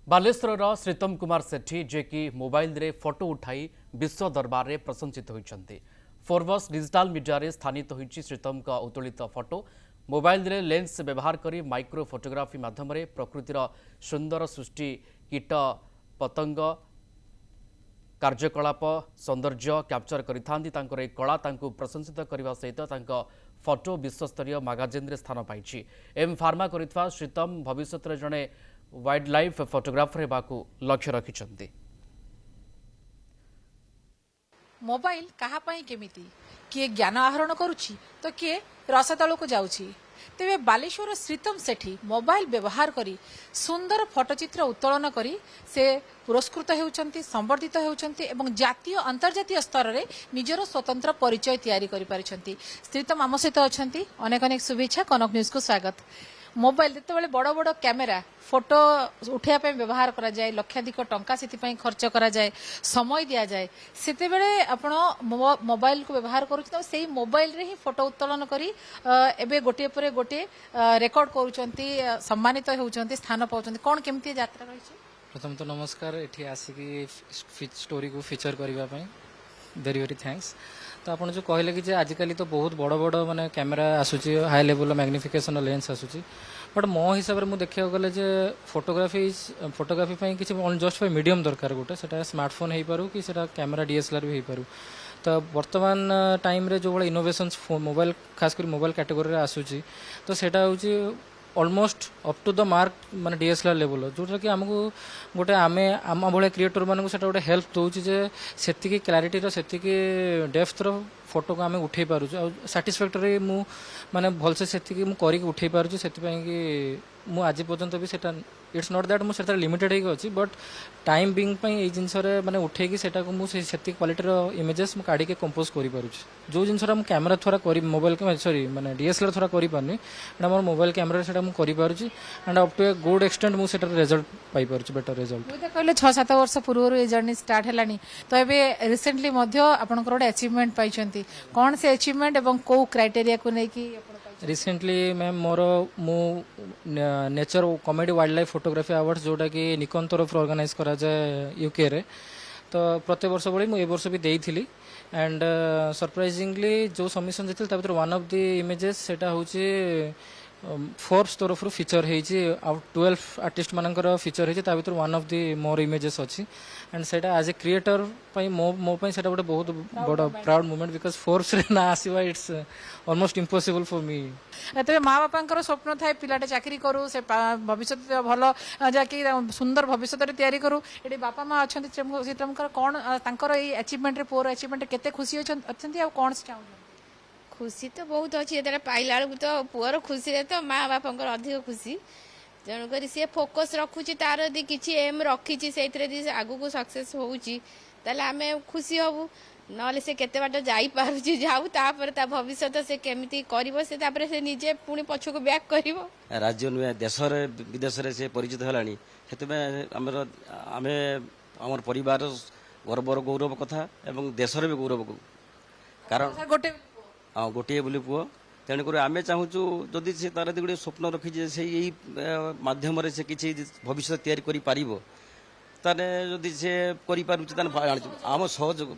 बालेश्वर श्रीतम कुमार सेठी जे कि मोबाइल रे फोटो उठाई विश्व दरबार रे प्रशंसित होइछन्ति। फोर्ब्स डिजिटल मीडिया रे स्थानित होइछि श्रीतम का उत्तोलित फोटो। मोबाइल रे लेंस व्यवहार करी माइक्रो फोटोग्राफी माध्यम रे प्रकृतिर सुंदर सृष्टि कीट पतंग कार्यकलाप सौंदर्य कैप्चर करिथांती। तांकर ए कला तांको प्रशंसित करने सहित तांको फोटो विश्वस्तरीय मैगजीन रे स्थान पाइछि। एम फार्मा करिथवा श्रीतम भविष्य रे जणे वाइल्ड लाइफ फोटोग्राफर हेबाकू लक्ष्य रखिछन्ति। मोबाइल कहा पाई केमिति किए ज्ञान आहरण करुछि तो किए रसतल को जाउछि। तेबे बालेश्वर श्रीतम सेठी मोबाइल व्यवहार करी सुंदर फोटोचित्र उत्तोलन करी से पुरस्कृत हेउचंती, संवर्धित हेउचंती एवं जातीय अंतर्जातीय स्तर रे निजर स्वतंत्र परिचय तैयारी करि परिछंती। श्रीतम आम सहित अछंती। अनेक अनेक शुभेच्छा। कनक न्यूज को स्वागत। मोबाइल जिते बड़ बड़ कैमेरा फोटो उठाइबा व्यवहार करा जाए, लक्षाधिक टंका से खर्च करा जाए, समय दिया जाए, सेते बेले आपण मोबाइल को व्यवहार करूछ से मोबाइल रे ही फोटो उत्तोलन करी एबे गोटे परे गोटे रेकॉर्ड करूछंती, सम्मानित होउछंती, स्थान पाउछंती। कोन केमती यात्रा रहिछि? प्रथम तो नमस्कार। एठी आसिकी स्टोरी को फीचर करबा पई वेरी वेरी थैंक्स। तो आपन जो कहले कि आजिकल तो बहुत बड़ बड़ माने कैमेरा आसुची, हाई लेवल मैग्निफिकेशन लेंस आसुची, बट मो हिसाब से देखा गले फोटोग्राफी किसी जस्ट फाई मीडियम दरकार गोटे सेटा स्मार्टफोन हो पारू कि सेटा कैमेरा डीएसएलआर भी हो पारू। तो वर्तमान टाइम रे जो बड़ा इनोवेशंस मोबाइल खास कर मोबाइल कैटेगरी आसूची तो सेटा होची almost up to the mark माने डीएसएलआर लेवल, जोटा कि आमको गोटे आमे आम भाई क्रिएटर मानक सेटा गोटे हेल्प दउची जे सेतिकी क्लैरिटी रो सेतिकी डेप्थ रो फोटो को आम उठे पारुछु आ सैटिस्फैक्टरी मु माने भलसे सेतिकी मु करी उठे पारुछु। सेति पई कि मु आज पर्यंत भी सेटा इट्स नॉट दैट मु सेटा लिमिटेड हेक अछि, बट टाइम बिंग पई ए जिंस रे माने उठे कि सेटा को मु सेति क्वालिटी रो इमेजेस मु काढी के कंपोज करि पारुछु। जो जिंस रा मु कैमरा थोड़ा करी मोबाइल के सॉरी माने डीएसएलआर थोड़ा करि पारनी, एटा मोर मोबाइल कैमरा सेटा मु करि पारुछु and up to a good extent मु सेटा रिजल्ट पाई पारुछु, बेटर रिजल्ट। मुझे कहले 6-7 वर्ष पूर्व ये जर्नी स्टार्ट हेलानी, तो एबे रिसेंटली मध्य आपनकर गोटे अचीवमेंट पाइछंती। कौन से अचीवमेंट एवं को क्राइटेरिया को नै कि रिसेंटली मैम मोर मु nature comedy wild life photography awards जोटा कि निकन तरफ ऑर्गेनाइज करा जाए यूके रे, तो प्रत्येक वर्ष भली मु ए वर्ष भी देइथिली एंड सरप्राइजिंगली जो सबमिशन देथिल ता भीतर वन ऑफ द इमेजेस सेटा होची फोर्ब्स तरफ फीचर होती 12 आर्टिस्ट मानकर फीचर होती, भीतर one of the more images अच्छी एंड सेटा एज ए क्रिएटर मो सेटा गोटे बहुत बड़ प्राउड मोमेंट बिकॉज फोर्ब्स रे ना आसीबा it's almost impossible for me. तबे माँ बापांकर स्वप्न थाए पिलाटे चाकरी करू से भविष्य भल जाकि सुंदर भविष्य तैयारी करू। एटी बापा माँ अछंती श्रीतमकर कोन तांकर ए अचीवमेंट रे पोर अचीवमेंट केते खुशी अछंती आ कोन से चाहू? खुशी तो बहुत अच्छी पाइला बेलू तो पुअर खुशी रे तो माँ बापा अधिक खुशी, तेणुक सी फोकस रखुची तार यदि किसी एम रखी से आगू को सक्सेस होउची ताले आमे खुशी हबू, नले से केते बाट जाई पारुची जाऊ तापर ता भविष्य तो से केमिति करिवो से तापर से निजे पुणी पछ को बैक करिवो। राज्य नुए देश रे विदेश रे से परिचित हलानी, हेतु में आमे हमर परिवार गर्वर गौरव कथा एवं देश रे भी गौरव कारण गोटे गोटे बोली पुओ, तेणुक आम चाहूँ जदि से तार गोटे स्वप्न रखी से यही मध्यम से किसी भविष्य तैयारी कर ताने जदि से आम सहयोग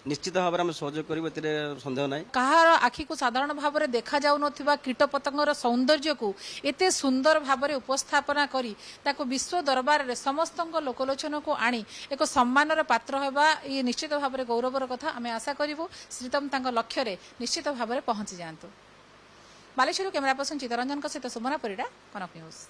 निश्चित भाव में सहयोग कर सन्देह ना। कहार आखि को साधारण भाव में देखा जाऊ नथिबा कीट पतंगर सौंदर्य को एते सुंदर भाव में उपस्थापना करी ताको विश्व दरबार रे समस्त लोकलोचन को आनी एक सम्मान पात्र होगा ये निश्चित भाव में गौरवर कथा। आम आशा करूँ श्रीतम तांको लक्ष्य रे निश्चित भाव में पहुंची जातु। बालेश्वर कैमरा पर्सन चित्तरंजन सहित सुमना परिडा, कनक न्यूज।